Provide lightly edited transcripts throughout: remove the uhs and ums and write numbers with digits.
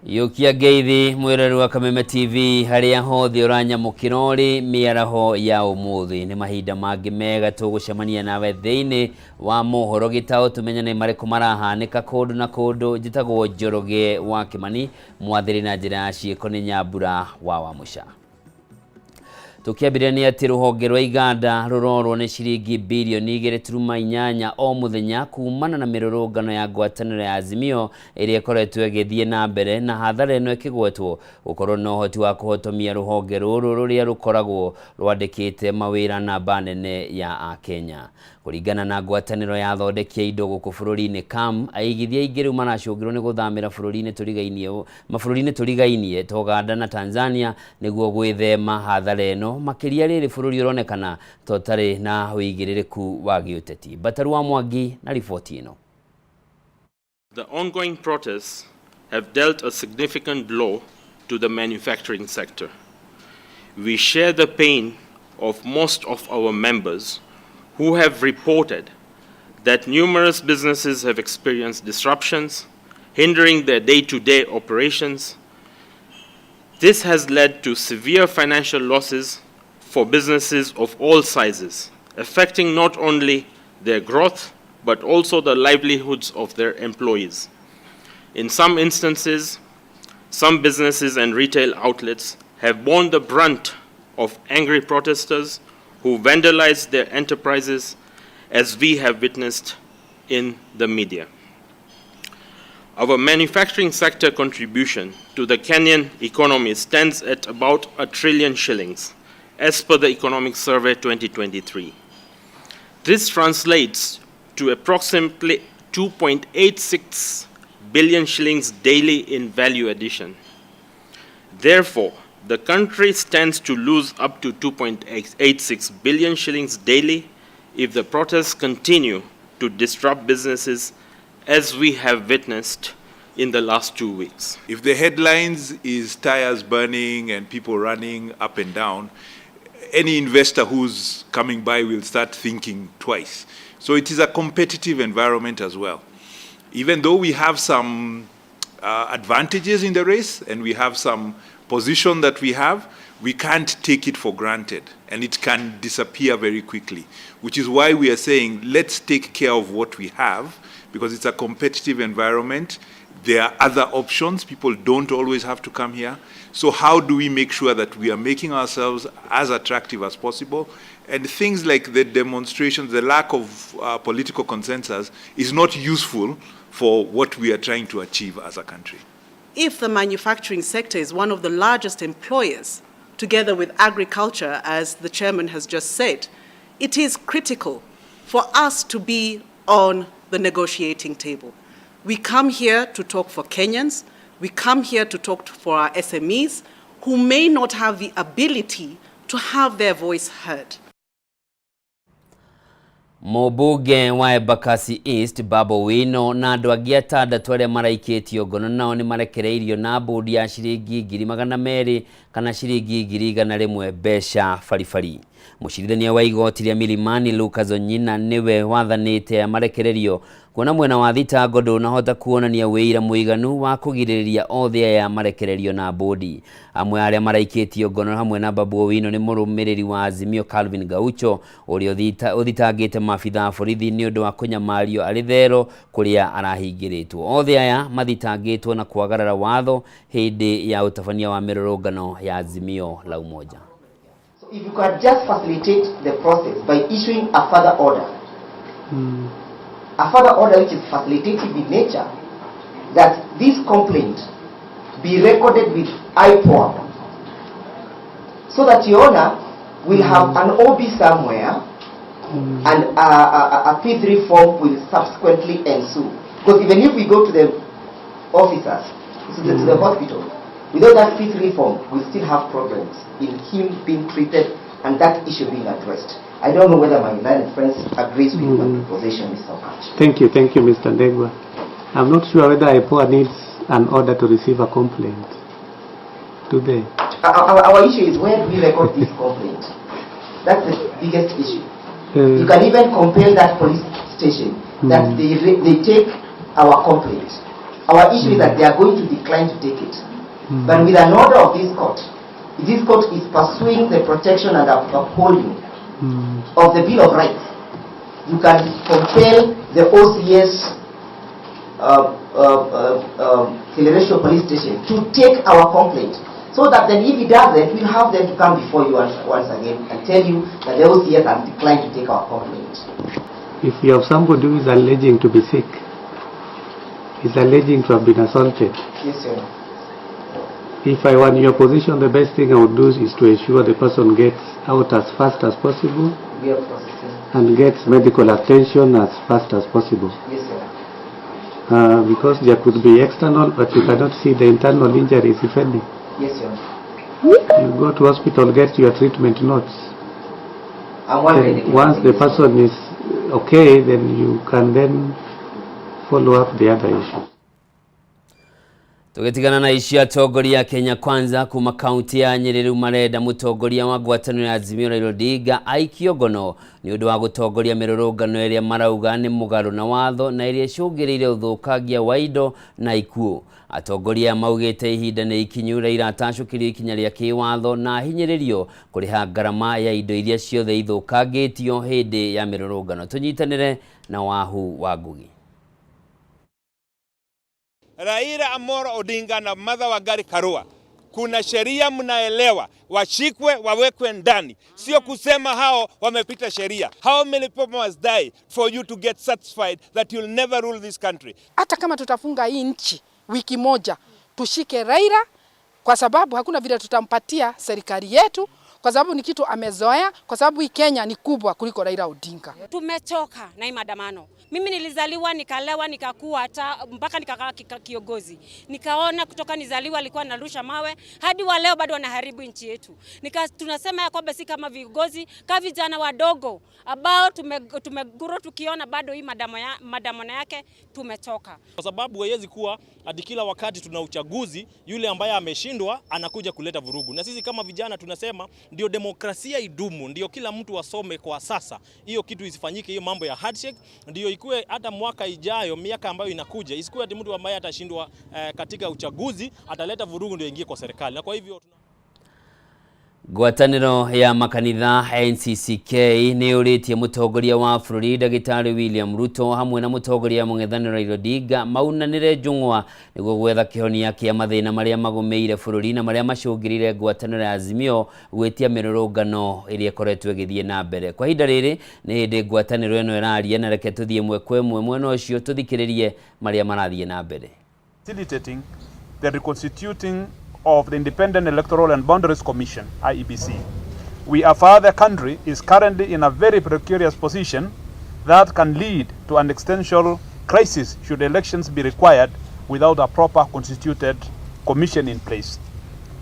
Yukia Geithi mwirero wa Kameme TV haria hothi uranya mukirori miaraho ya umuthi ni mahinda mangi mega tugucemania nawe thiini wa Mohoro Gitau tumenyane mariko marahanika kundu na kundu. Njitagwo Njoroge wa Kimani mwathiri na njira ya ciiko ni Nyambura wa Musha. Tukiambirania ati ruhonge rwa iganda rurorwo ni ciringi bilioni 2.8 o muthenya kumana na mirurungano ya ngwataniro ya Azimio iria ikoretwo igithie na mbere, na hathara ino ikigwetwo gukorwo no hoti wa kuhotomia ruhonge ruru ruria rukoragwo rwandikite mawira namba nene ya Akenya. Kuringana na ngwataniro ya thondekia indo guku bururi-ini CAM, aigithia aingĩ rĩu maracũngĩrwo ni guthamira mabũrũri-inĩ tũrigainie ta Uganda na Tanzania niguo gwĩthema hathara ĩno, makiria rĩrĩ bũrũri ũronekana totari na ũigĩrĩrĩku wa gĩũteti. Bataru wa Mwangi na riboti ĩno. The ongoing protests have dealt a significant blow to the manufacturing sector. We share the pain of most of our members who have reported that numerous businesses have experienced disruptions, hindering their day-to-day operations. This has led to severe financial losses for businesses of all sizes, affecting not only their growth, but also the livelihoods of their employees. In some instances, some businesses and retail outlets have borne the brunt of angry protesters who vandalized their enterprises, as we have witnessed in the media. Our manufacturing sector contribution to the Kenyan economy stands at about 1 trillion shillings, as per the Economic Survey 2023. This translates to approximately 2.86 billion shillings daily in value addition. Therefore, the country stands to lose up to 2.86 billion shillings daily if the protests continue to disrupt businesses, as we have witnessed in the last 2 weeks. If the headlines is tires burning and people running up and down, any investor who's coming by will start thinking twice. So it is a competitive environment as well. Even though we have some advantages in the race and we have some position that we can't take it for granted, and it can disappear very quickly, which is why we are saying let's take care of what we have, because it's a competitive environment. There are other options. People don't always have to come here. So how do we make sure that we are making ourselves as attractive as possible? And things like the demonstrations, the lack of political consensus is not useful for what we are trying to achieve as a country. If the manufacturing sector is one of the largest employers, together with agriculture, as the chairman has just said, it is critical for us to be on the negotiating table. We come here to talk for Kenyans. We come here to talk for our SMEs who may not have the ability to have their voice heard. Mubunge wa Embakasi East Babo Wino na andu angi atandatu aria maraikitio ngono nao ni marekereirio na bodi ya ciringi 200,000 kana ciringi 100,000 mbeca baribari. Mucirithania wa igoti ria Milimani Lucas Onyina niwe wathanite marekererio kuona mwena wa thitango ndunahota kuonania wĩira mũiganu wa kũgirĩrĩria othe aya marekererio na bodi. Amwe aria maraikitio ngono hamwe na Babu Owino ni mũrũmĩrĩri wa Azimio Calvin Gaucho uria uthitangĩte maabitha borithi ni ũndũ wa kũnyamario arĩ thero kũrĩa arahingĩrĩtwo. Othe aya mathitangĩtwo na kwagarara watho hĩndĩ ya ũtabania wa mĩrũrũngano ya Azimio la Umoja. If you can just facilitate the process by issuing a further order, a further order which is facilitative in nature, that this complaint be recorded with IPOA, so that your Honor will have an OB somewhere and a P3 form will subsequently ensue. Because even if we go to the officers, to the hospital, without that P3 form, we still have problems in him being treated and that issue being addressed. I don't know whether my learned friends agrees with my position, Mr. Okachi. Thank you, Mr. Ndegwa. I'm not sure whether IPOA needs an order to receive a complaint. Do they? Our issue is where do we record this complaint? That's the biggest issue. You can even compare that police station that they take our complaint Our issue is that they are going to decline to take it. But with an order of this court is pursuing the protection and upholding of the Bill of Rights. You can compel the OCS Federation Police Station to take our complaint, so that then if he does it, we'll have them to come before you once again and tell you that the OCS has declined to take our complaint. If you have somebody who is alleging to be sick, is alleging to have been assaulted. Yes, sir. If I were in your position, the best thing I would do is to ensure the person gets out as fast as possible and gets medical attention as fast as possible. Yes, sir. Because there could be external, but you cannot see the internal injuries, if any. Yes, sir. You go to hospital, get your treatment notes. Once the person is okay, then you can then follow up the other issue. Tugetigana na ishi atongoria Kenya Kwanza kuma kaunti ya Nyeri marenda mutongoria wa ngwataniro ya Azimio Raila Odinga aikio ngono ni undu wa gutongoria mirurungano iria marauga ni mugaru na watho na iria cungiriire uthukagia wa indo na ikuo. Atongoria maugite ihinda ni ikinyu Raila atacukirio ikinya ria kiwatho na hinyiririo kuriha ngarama ya indo iria ciothe ithukagitio hindi ya mirurungano. Tunyitanire na Wahu wa Ngugi. Raila Amolo Odinga na Martha Wangari Karua, kuna sheria mnaelewa, washikwe wawekwe ndani. Sio kusema hao wamepita sheria. How many people must die for you to get satisfied that you'll never rule this country? Hata kama tutafunga hii nchi wiki moja, tushike Raila, kwa sababu hakuna vile tutampatia serikali yetu, kwa sababu ni kitu amezoea, kwa sababu hii Kenya ni kubwa kuliko Raila Odinga. Tumechoka na hii maandamano. Mimi nilizaliwa, nikalewa, nikakuwa hata mpaka nikakaa kiongozi. Nikaona kutoka nizaliwa alikuwa anarusha mawe, hadi wa leo bado wanaharibu nchi yetu. Tunasema ya kwamba si kama viongozi, kama vijana wadogo ambao tumeguro tukiona bado hii maandamano yake tumechoka. Kwa sababu haiwezi kuwa hadi kila wakati tuna uchaguzi, yule ambaye ameshindwa anakuja kuleta vurugu. Na sisi kama vijana tunasema ndio demokrasia idumu, ndio kila mtu asome kwa sasa. Hiyo kitu isifanyike, hiyo mambo ya handshake, ndio ikuwe hata mwaka ijayo, miaka ambayo inakuja, isikuwe hadi mtu ambaye atashindwa katika uchaguzi ataleta vurugu ndio ingie kwa serikali. Na kwa hivyo Ngwataniro ya makanitha NCCK ni uritie mutongoria wa bururi Ndagitari William Ruto hamwe na mutongoria mung'ethaniro Raila Odinga maunanire njung'wa niguo gwetha kihonia kia mathina maria magumeire bururi na maria macungirire ngwataniro ya Azimio gwitia mirurungano iria koretwe githie na mbere. Kwa hinda riri ni hindi ngwataniro eno iraria na reke tuthie mwe kwa mwe mwena ucio tuthikiririe maria marathie na mbere. Facilitating the reconstituting of the Independent Electoral and Boundaries Commission, IEBC. We affirm the country is currently in a very precarious position that can lead to an existential crisis should elections be required without a proper constituted commission in place.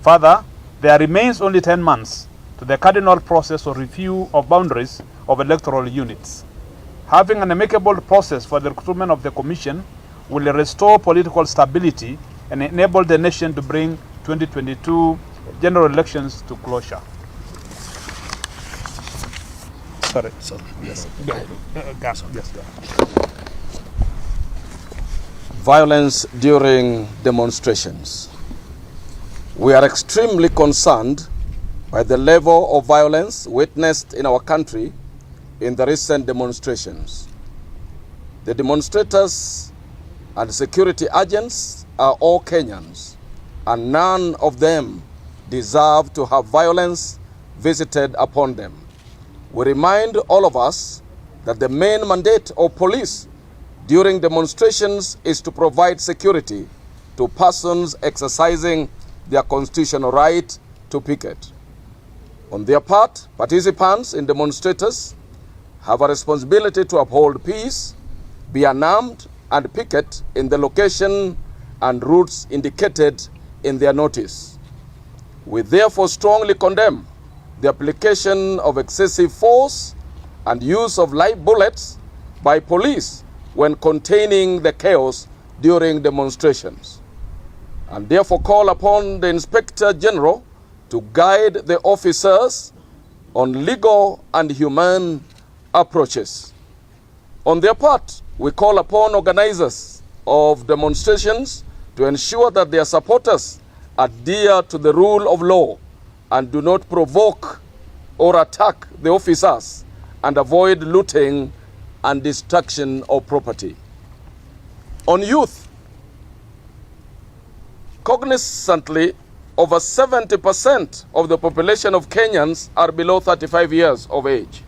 Further, there remains only 10 months to the cardinal process of review of boundaries of electoral units. Having an amicable process for the recruitment of the commission will restore political stability and enable the nation to bring 2022 general elections to closure. Violence during demonstrations. We are extremely concerned by the level of violence witnessed in our country in the recent demonstrations. The demonstrators and security agents are all Kenyans, and none of them deserve to have violence visited upon them. We remind all of us that the main mandate of police during demonstrations is to provide security to persons exercising their constitutional right to picket. On their part, participants in demonstrators have a responsibility to uphold peace, be unarmed, and picket in the location and routes indicated in their notice. We therefore strongly condemn the application of excessive force and use of live bullets by police when containing the chaos during demonstrations, and therefore call upon the Inspector General to guide the officers on legal and humane approaches. On their part, we call upon organizers of demonstrations to ensure that their supporters adhere to the rule of law and do not provoke or attack the officers and avoid looting and destruction of property. On youth, cognizantly, over 70% of the population of Kenyans are below 35 years of age.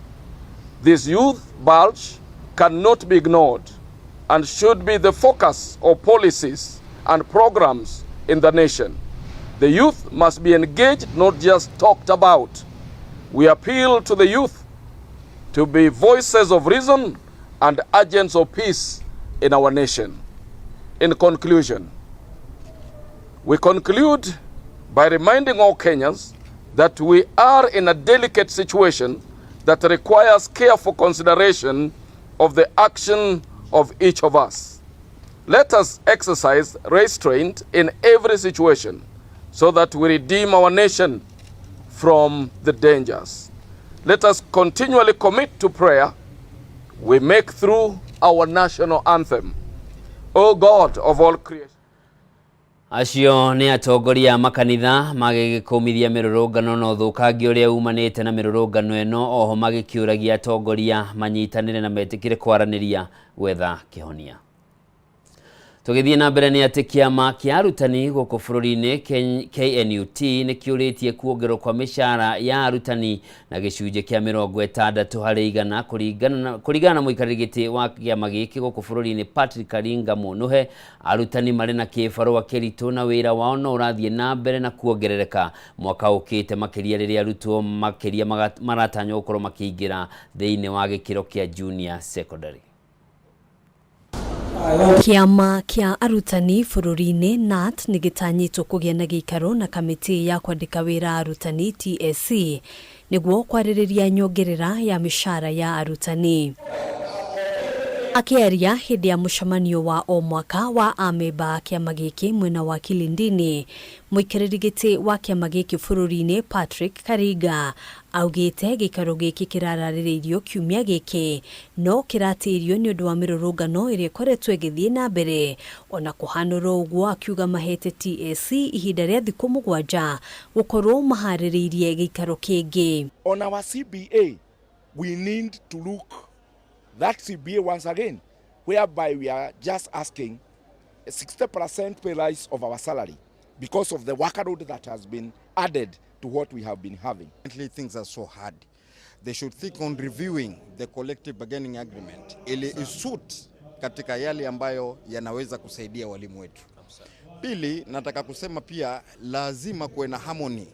This youth bulge cannot be ignored and should be the focus of policies and programs in the nation. The youth must be engaged, not just talked about. We appeal to the youth to be voices of reason and agents of peace in our nation. In conclusion, we conclude by reminding all Kenyans that we are in a delicate situation that requires careful consideration of the action of each of us. Let us exercise restraint in every situation so that we redeem our nation from the dangers. Let us continually commit to prayer. We make through our national anthem. O God of all creation. Acio ni atongoria makanitha magigikumithia mirurungano no thukangio ria umanite na mirurungano eno oho magikiuragia atongoria manyitanire na metikire kwaraniria gwetha kihonia. Tugithie na mbere ni ati kiama kia arutani guku bururi-ini KNUT ni kiuritie kuongerwo kwa mishara ya arutani na gicunje kia 60% kuringana na muikariri giti wa kiama giki guku bururi-ini Patrick Karinga Munuhe. Arutani mari na kibarua kiritu na wira wao no urathie na mbere na kuongerereka mwaka ukite makiria riria arutwo makiria maratanywo gukorwo makiingira thiini wa gikiro kia junior secondary. Kiama kia arutani bururi-ini NAT nigitanyitwo kugia na giikaro na kamiti ya kwandika wira arutani TSC niguo kwaririria nyongerera ya mishara ya arutani. Akiaria hindi ya mushamanio wa o mwaka wa ameba kiama giki mwena wa Kilindini, muikariri giti wa kiama giki bururi-ini Patrick Karinga augite gikaro giki kirararirio kiumia giki no kiratirio ni undu wa mirurungano iria koretwo igithie na mbere ona kuhanuro uguo akiuga mahete TSC ihinda ria thiku 7 gukorwo mahaririirie gikaro kingi. On our CBA we need to look that CBA once again, whereby we are just asking a 60% pay rise of our salary because of the workload that has been added to what we have been having. Things are so hard. They should think on reviewing the collective bargaining agreement ili isuit katika yale ambayo yanaweza kusaidia walimu wetu. Pili, nataka kusema pia lazima kuwe na harmony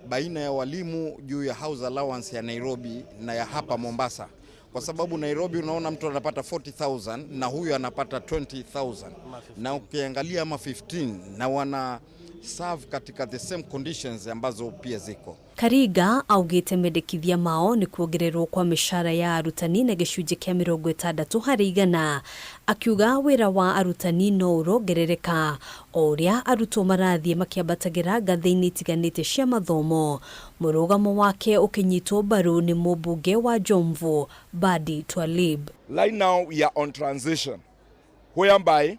baina ya walimu juu ya house allowance ya Nairobi na ya hapa Mombasa. Kwa sababu Nairobi unaona mtu anapata 40,000 na huyu anapata 20,000 na ukiangalia ama 15 na wana serve katika the same conditions ambazo pia ziko. Karinga augite mendekithia mao ni kuongererwo kwa mishara ya arutani na gicunje kia 60% akiuga wira wa arutani no urongerereka oria arutwo marathie makiambatagira ngathi-ini itiganite cia mathomo. Murugamo wake ukinyitwo baru ni mubunge wa Jomvu Badi Twalib. Right now we are on transition whereby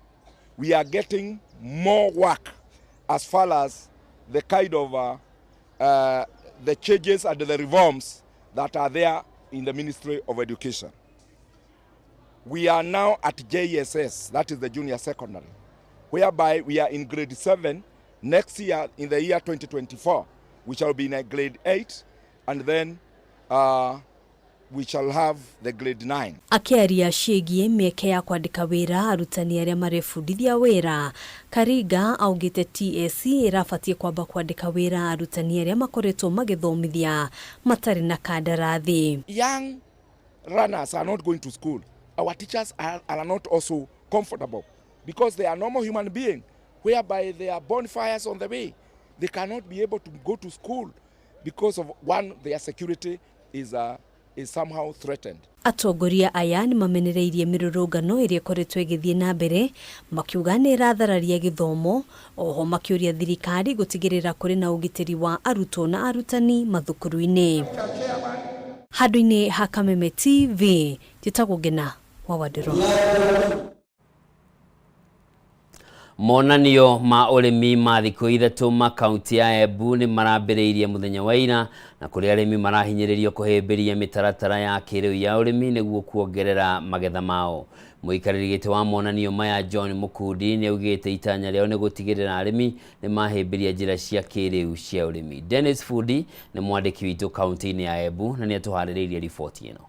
we are getting more work as far as the kind of the changes and the reforms that are there in the Ministry of Education. We are now at JSS, that is the junior secondary, whereby we are in grade 7. Next year, in the year 2024, we shall be in a grade 8, and then we shall have the grade 9. Akiaria ciĩgie mieke ya kwandika wira arutani aria marebundithia wira, Karinga augite TSC irabatie kwamba kwandika wira arutani aria makoretwo magithomithia matari na kandarathi. Young runners are not going to school. Our teachers are not also comfortable because they are normal human beings, whereby there are bonfires on the way. They cannot be able to go to school because of one, their security is somehow threatened. Atongoria aya ni mamenereirie mirurungano iria koretwo igithie na mbere makiuga ni irathararia githomo oho makiuria thirikari gutigirira kuri na ugitiri wa arutwo na arutani mathukuru-ini. Handu-ini ha Kameme TV Gitau wa Wadiro. Monanio ma urimi ma thikũ ithatũ ma kaunti ya Embu nĩ marambĩrĩirie mũthenya wa ira na kũrĩa arĩmi marahinyĩrĩrio kũhĩmbĩria mĩtaratara ya kĩrĩu ya ũrĩmi nĩguo kuongerera magetha mao. Mũikarĩri gĩtĩ wa monanio maya John Mukundi nĩ augĩte itanya rĩao nĩ gũtigĩrĩra arĩmi nĩ mahĩmbĩria njĩra cia kĩrĩu cia ũrĩmi. Dennis Fudi nĩ mwandĩki witũ kaunti-inĩ ya Embu na nĩ atũharĩrĩirie riboti ĩno.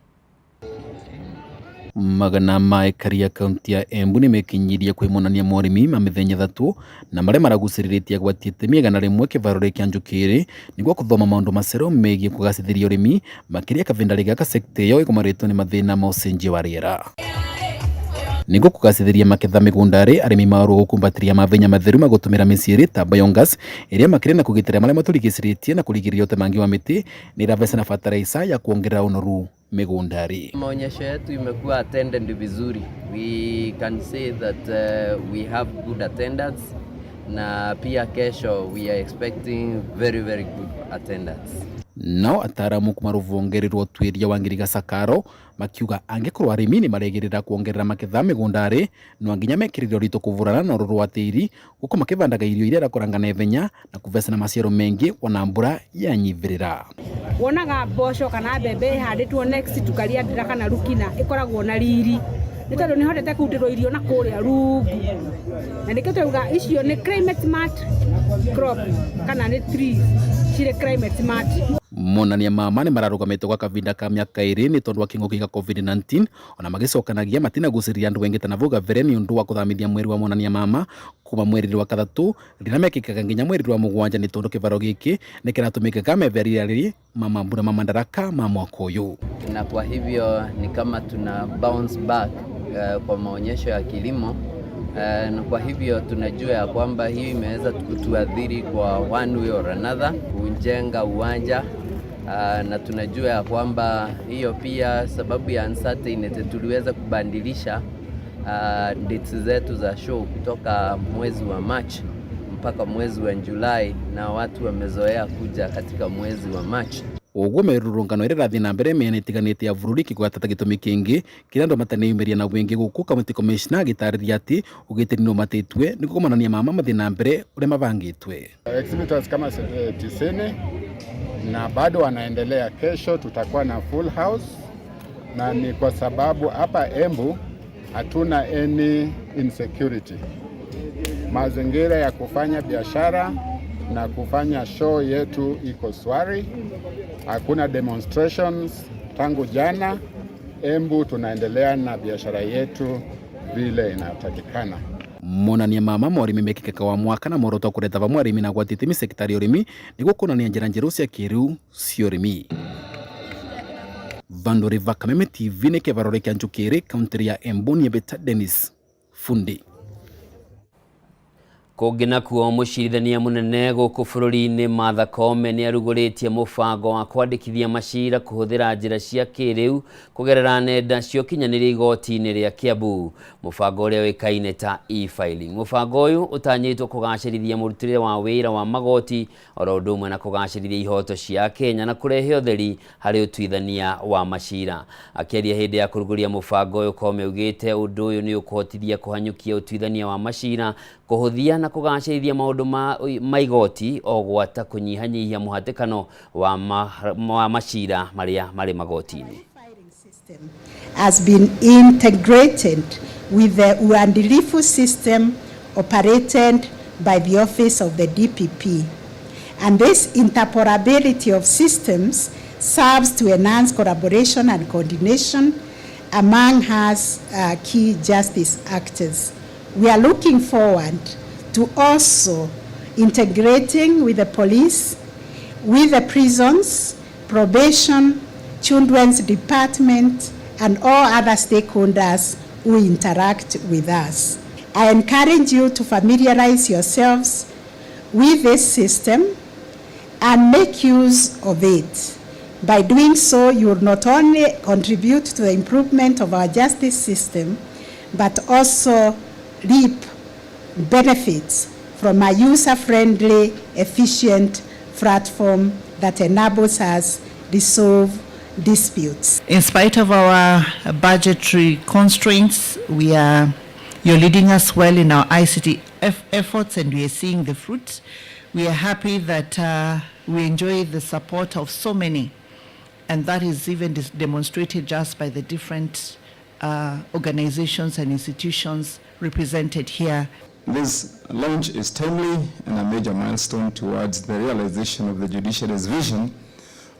Magana maikaria kaunti ya Embu nĩ mekinyirie kwĩmonania morĩmi ma mĩthenya ithatũ na marĩa maragucĩrĩrĩtie gwatiĩte mĩigana rĩmwe kĩbarũrĩ kĩa njũkĩrĩ nĩguo kũthoma maũndũ macerũ megiĩ kũgacĩrithia ũrĩmi makĩria kavindarĩ gaka sekta ĩyo ĩgomarĩtwo nĩ mathĩna ma ũcenjia wa rĩera. Nĩguo kũgacĩrithia maketha mĩgũndarĩ arĩmi marũgũ kumbatĩria mathenya matheru magũtũmĩra mĩciĩ ta biogas ĩrĩa makĩria na kũgitĩra marĩa matũrigicĩrĩtie na kũrigĩrĩria ũtemangi wa mĩtĩ nĩ ĩrathece na fertilizer ya kuongerera ũnoru migundari. Maonyesho yetu imekuwa attended vizuri. We can say that we have good attendance na pia kesho we are expecting very good attendance. Nao ataramu kumaruvongererwo twiria wa ngiriga sakaro makiuga angĩkorwo arĩmi nĩ maregĩrĩra kuongerera maketha mĩgũndarĩ no nginya mekĩrĩre ũritũ kũvũrana na ũrũrũ wa tĩri gũkũ makĩvandaga irio iria irakoranga ithenya na kuvesa na maciaro mengi ona mbura yanyivĩrĩra. Wonaga mboco kana mbembe ihandĩtwo next tukaria ndĩra kana rukina ikoragwo na riri nĩ tondũ nĩ hotete kũrutĩrwo irio na kũrĩa rungu na nĩkĩo tuga icio nĩ climate smart crop kana nĩ trees cirĩ climate smart. Monania mama nĩ mararũgamĩte gwa kavinda ka mĩaka ĩrĩ nĩ tondũ wa kĩng'ũki gĩa COVID-19 ona magĩcokanagia matinagucĩrĩria andũ wengĩ ta navau gavere nĩ ũndũ wa kũthamithia mweri wa monania mama kuma mweri wa kathatũ rĩrĩa mekĩkaga nginya mweri wa mũgwanja nĩ tondũ kĩvaro gĩkĩ nĩ kĩratũmĩkaga meveria mambura ma madaraka ma mwaka ũyũ. Na kwa hivyo ni kama tuna bounce back kwa maonyesho ya kilimo na kwa hivyo tunajua ya kwamba hii imeweza kutuadhiri kwa one way or another kujenga uwanja na tunajua ya kwamba hiyo pia sababu ya uncertainty tuliweza kubandilisha dates zetu za show kutoka mwezi wa March mpaka mwezi wa Julai na watu wamezoea kuja katika mwezi wa March. Ũguo merurungano ĩrĩa ĩrathiĩ na mbere mĩena ĩtiganĩte ya bũrũri kĩgwatata gĩtũmi kĩngĩ kĩrĩa andũ mataneyumĩria na wĩngĩ gũkũ county commissioner agĩtarĩria atĩ ũgitĩri nĩ ũmatĩtwe nĩguo kuonania mama mathiĩ na mbere ũrĩa mabangĩtwe. Exhibitors kama 90 na bado wanaendelea. Kesho tutakuwa na full house na ni kwa sababu hapa Embu hatuna any insecurity. Mazingira ya kufanya biashara na kufanya show yetu iko swari. Hakuna demonstrations tangu jana. Embu tunaendelea na biashara yetu vile inatakikana. Monania mama morĩmi mekĩkaga wa mwaka na moroto kũreta vamwe arĩmi na gwatĩte sekta ya ũrĩmi nĩguo kuonania njĩra njerũ cia kĩrĩu cia ũrĩmi. Vandoriva Kameme TV nĩ kĩvarũrĩ kĩa njũkĩrĩ kaunti ya Embu nĩ beta Dennis Fundi. Kũngĩ nakuo mũcirithania mũnene gũkũ bũrũri-inĩ Martha Koome nĩ arugũrĩtie mũbango wa kwandĩkithia macira kũhũthĩra njĩra cia kĩrĩu kũgerera nenda cia ũkinyanĩria igoti-inĩ rĩa Kiambu. Mũbango ũrĩa wĩkaine ta e-filing. Mũbango ũyũ ũtanyĩtwo kũgacĩrithia mũrutĩre wa wĩra wa magoti oro ũndũ ũmwe na kũgacĩrithia ihoto cia Kenya na kũrehe ũtheri harĩ ũtuithania wa macira. Akĩaria hĩndĩ ya kũrugũria mũbango ũyũ Koome augĩte ũndũ ũyũ nĩ ũkũhotithia kũhanyũkia ũtuithania wa macira kũhũthia na kũgacĩrithia maũndũ ma igoti o gwata kũnyihanyihia mũhatĩkano wa macira marĩa marĩ magoti-inĩ. Has been integrated with the uandilifu system operated by the office of the DPP. And this interoperability of systems serves to enhance collaboration and coordination among us key justice actors. We are looking forward to also integrating with the police, with the prisons, probation, children's department, and all other stakeholders who interact with us. I encourage you to familiarize yourselves with this system and make use of it. By doing so, you will not only contribute to the improvement of our justice system, but also reap benefits from a user-friendly, efficient platform that enables us to resolve disputes. In spite of our budgetary constraints, you're leading us well in our ICT efforts, and we are seeing the fruits. We are happy that we enjoy the support of so many, and that is even demonstrated just by the different organizations and institutions represented here. This launch is timely and a major milestone towards the realization of the judiciary's vision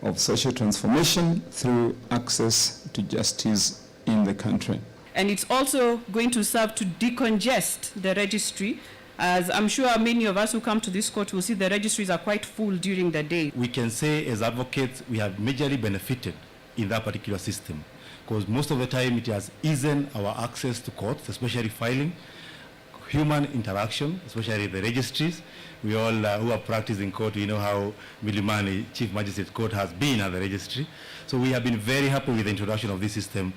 of social transformation through access to justice in the country. And it's also going to serve to decongest the registry, as I'm sure many of us who come to this court will see the registries are quite full during the day. We can say as advocates we have majorly benefited in that particular system, because most of the time it has eased our access to courts, especially filing, human interaction, especially the registries. We all who have practiced in court, we know how Milimani Chief Magistrate Court has been at the registry. So we have been very happy with the introduction of this system.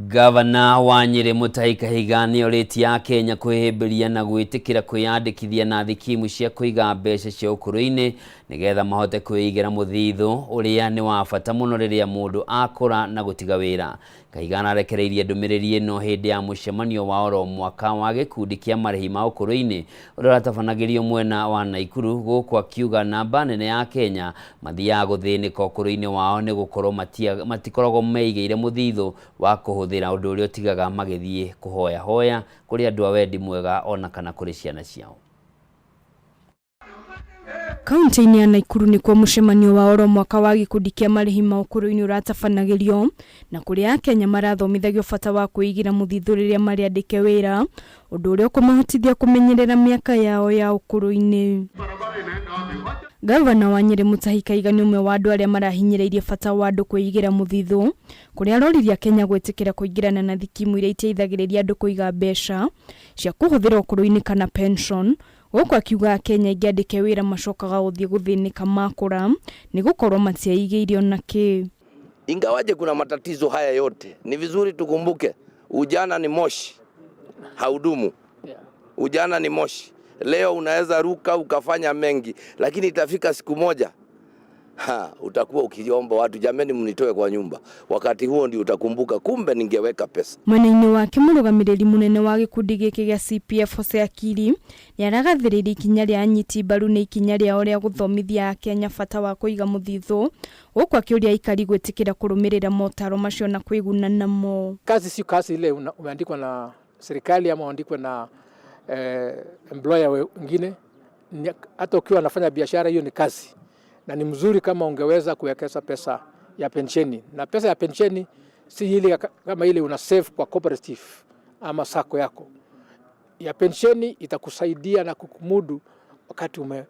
Gavana wa Nyeri Mutahi Kahiga nĩ orĩtie a Kenya kwĩhĩmbĩria na gwĩtĩkĩra kwĩyandĩkithia na thikimu cia kũiga mbeca cia ũkũrũ-inĩ nĩgetha mahote kwĩigĩra mũthithũ ũrĩa nĩ wa bata mũno rĩrĩa mũndũ akũra na gũtiga wĩra. Kahiga ararekereirie ndũmĩrĩri ĩno hĩndĩ ya mũcemanio wa oro mwaka wa gĩkundi kĩa marĩhi ma ũkũrũ-inĩ ũrĩa ũratabanagĩrio mwena wa Naikuru, gũkũ akiuga namba nene ya Kenya mathiaga gũthĩnĩka ũkũrũ-inĩ wao nĩ gũkorwo matikoragwo meigĩire mũthithũ wa kũhũthĩra ũndũ ũrĩa ũtigaga magĩthiĩ kũhoya hoya kũrĩ andũ a wendi mwega ona kana kũrĩ ciana ciao. Kaunti-inĩ ya Naikuru nĩ kwa mũcemanio wa oro mwaka wa gĩkundi kĩa marĩhi ma ũkũrũ-inĩ ũratabanagĩrio na kũrĩa Akenya marathomithagio bata wa kwĩigĩra mũthithũ rĩrĩa marĩandĩke wĩra, ũndũ ũrĩa ũkũmahotithia kũmenyerera mĩaka yao ya ũkũrũ-inĩ. Gavana wa Nyeri Mutahi Kahiga nĩ ũmwe wa andũ arĩa marahinyĩrĩirie bata wa andũ kwĩigĩra mũthithũ, kũrĩa aroririe Kenya gwĩtĩkĩra kũingĩrana na thikimu iria iteithagĩrĩria andũ kũiga mbeca cia kũhũthĩra ũkũrũ-inĩ kana pension. Gũkũ akiuga Kenya ingĩandĩke wĩra macokaga gũthiĩ gũthĩnĩka makũra nĩ gũkorwo matiaigĩire ona kĩ. Ingawaje kuna matatizo haya yote, ni vizuri tukumbuke ujana ni moshi, haudumu. Ujana ni moshi. Leo unaweza ruka ukafanya mengi, lakini itafika siku moja utakuwa ukiomba watu, jameni mnitoe kwa nyumba. Wakati huo ndio utakumbuka kumbe ningeweka pesa. Mwena-inĩ wake mũrũgamĩrĩri mũnene wa gĩkundi gĩkĩ gĩa CPF Hosea Kiri nĩ aragathĩrĩria ikinya rĩa anyiti mbaru nĩ ikinya rĩao rĩa gũthomithia Kenya bata wa kũiga mũthithũ, gũkũ akĩũria aikari gwĩtĩkĩra kũrũmĩrĩra motaro macio na kwĩguna namo. Kazi si kazi ile umeandikwa na serikali ama umeandikwa na employer wengine. Hata ukiwa unafanya biashara, hiyo ni kazi. Na ni mzuri kama ungeweza kuwekeza pesa ya pensheni. Na pesa ya pensheni si ile kama ile una save kwa cooperative ama sako yako. Ya pensheni itakusaidia na kukumudu wakati ume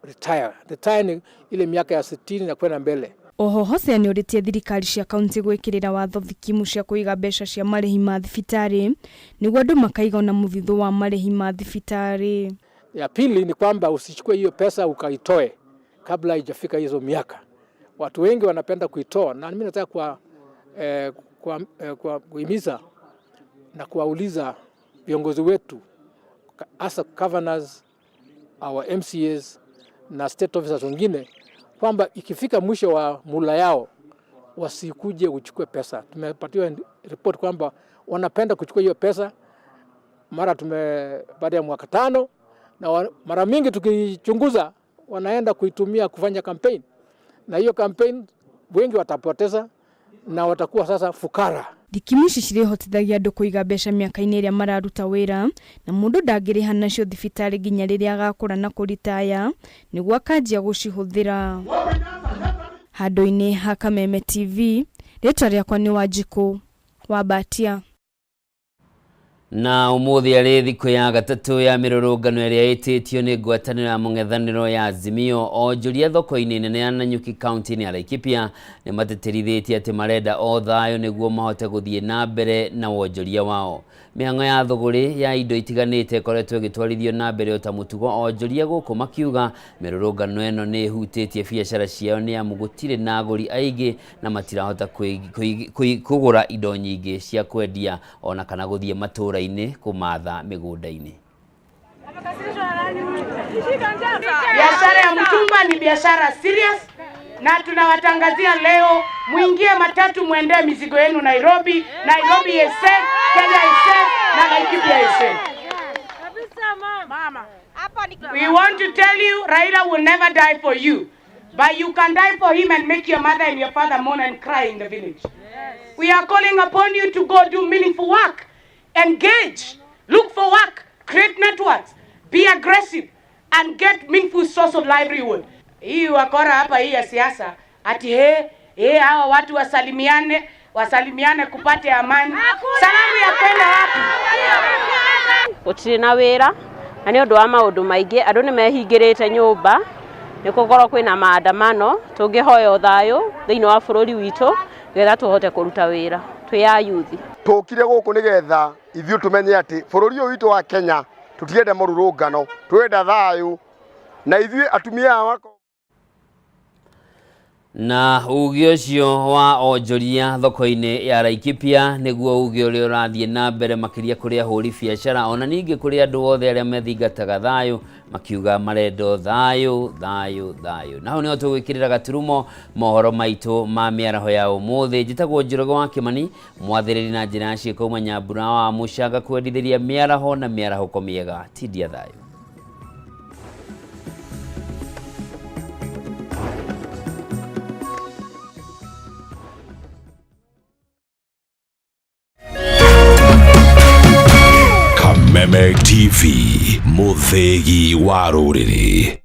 retire. Retire ni ile miaka ya 60 na kwenda mbele. Oho Hosea nĩ ũrĩtie thirikari cia kaunti gwĩkĩrĩra watho thikimu cia kũiga mbeca cia marĩhi ma thibitarĩ nĩguo andũ makaiga na mũthithũ wa marĩhi ma thibitarĩ. Ya pili ni kwamba usichukue hiyo pesa ukaitoe kabla haijafika hizo miaka. Watu wengi wanapenda kuitoa, na mimi nataka kuhimiza na kuwauliza viongozi wetu, hasa governors, our MCAs na state officers wengine, kwamba ikifika mwisho wa mula yao wasikuje uchukue pesa. Tumepatiwa report kwamba wanapenda kuchukua hiyo pesa baada ya mwaka 5, na mara mingi tukichunguza wanaenda kuitumia kufanya campaign, na hiyo campaign wengi watapoteza na watakuwa sasa fukara. Thikimu ici cirĩhotithagia andũ kũiga mbeca mĩaka-inĩ ĩrĩa mararuta wĩra, na mũndũ ndangĩrĩha nacio thibitarĩ nginya rĩrĩa agakũra na kũritaya nĩguo akanjia gũcihũthĩra. Handũ-inĩ ha Kameme TV, rĩtwa rĩakwa nĩ Wanjikũ wa Batia. Na umuthi arĩ thikũ ya gatatũ ya mĩrũrũngano ĩrĩa ĩtĩtio nĩ ngwatanĩro ya mũng'ethanĩro ya Azimio, onjoria thoko-inĩ nene ya Nanyuki kaunti-inĩ ya Laikipia nĩ mateterithĩtie atĩ marenda o thayũ nĩguo mahote gũthiĩ na mbere na wonjoria wao. Mĩhang'o ya thũgũrĩ ya indo itiganĩte ĩkoretwo ĩgĩtwarithio na mbere ta mũtugo, onjoria gũkũ makiuga mĩrũrũngano ĩno nĩ ĩhutĩtie biacara ciao nĩ amu gũtirĩ na agũri aingĩ na matirahota kũgũra indo nyingĩ cia kwendia ona kana gũthiĩ matũũra-inĩ kumatha mĩgũnda-inĩ. Biashara ya mtumba ni biashara serious, na tunawatangazia leo muingie matatu muende mizigo yenu Nairobi is safe, Kenya is safe, na Laikipia is saying. We want to tell you, Raila will never die for you. But you can die for him and make your mother and your father mourn and cry in the village. Yes. We are calling upon you to go do meaningful work. Engage. Look for work. Create networks. Be aggressive. And get meaningful source of livelihood. Hii wakora hapa hii ya siasa. Ati hawa watu wasalimiane kupate amani. Salamu ya kwenda wapi? Gutiri na wira. Na nĩ ũndũ wa maũndũ maingĩ andũ nĩ mehingĩrĩte nyũmba nĩ kũgorwo kwĩna maandamano tũngĩhoya thayũ thĩinĩ wa bũrũri witũ getha tũhote kũruta wĩra twĩ ayuthi. Tũkire gũkũ nĩgetha ithuĩ tũmenye atĩ bũrũri ũyũ witũ wa Kenya tũtiende mũrũrũngano, twenda thayũ na ithuĩ atumia wako. Na uge ucio wa onjoria thoko-inĩ ya Laikipia nĩguo uge ũrĩa ũrathiĩ na mbere makĩria kũrĩ ahũri biacara ona ningĩ kũrĩ andũ othe arĩa methingataga thayũ makiuga marendo thayũ. Naho nĩho tũgwĩkĩrĩra gaturumo mohoro maitũ ma mĩaraho ya ũmũthĩ. Njĩtagwo Njoroge wa Kĩmani, mwathĩrĩri na njĩra ya ciĩko uma Nyambura wa Mũcanga kwendithĩria mĩaraho na mĩarahũko mĩega. Tindia thayũ. Kameme TV, Muthegi wa Rũrĩrĩ.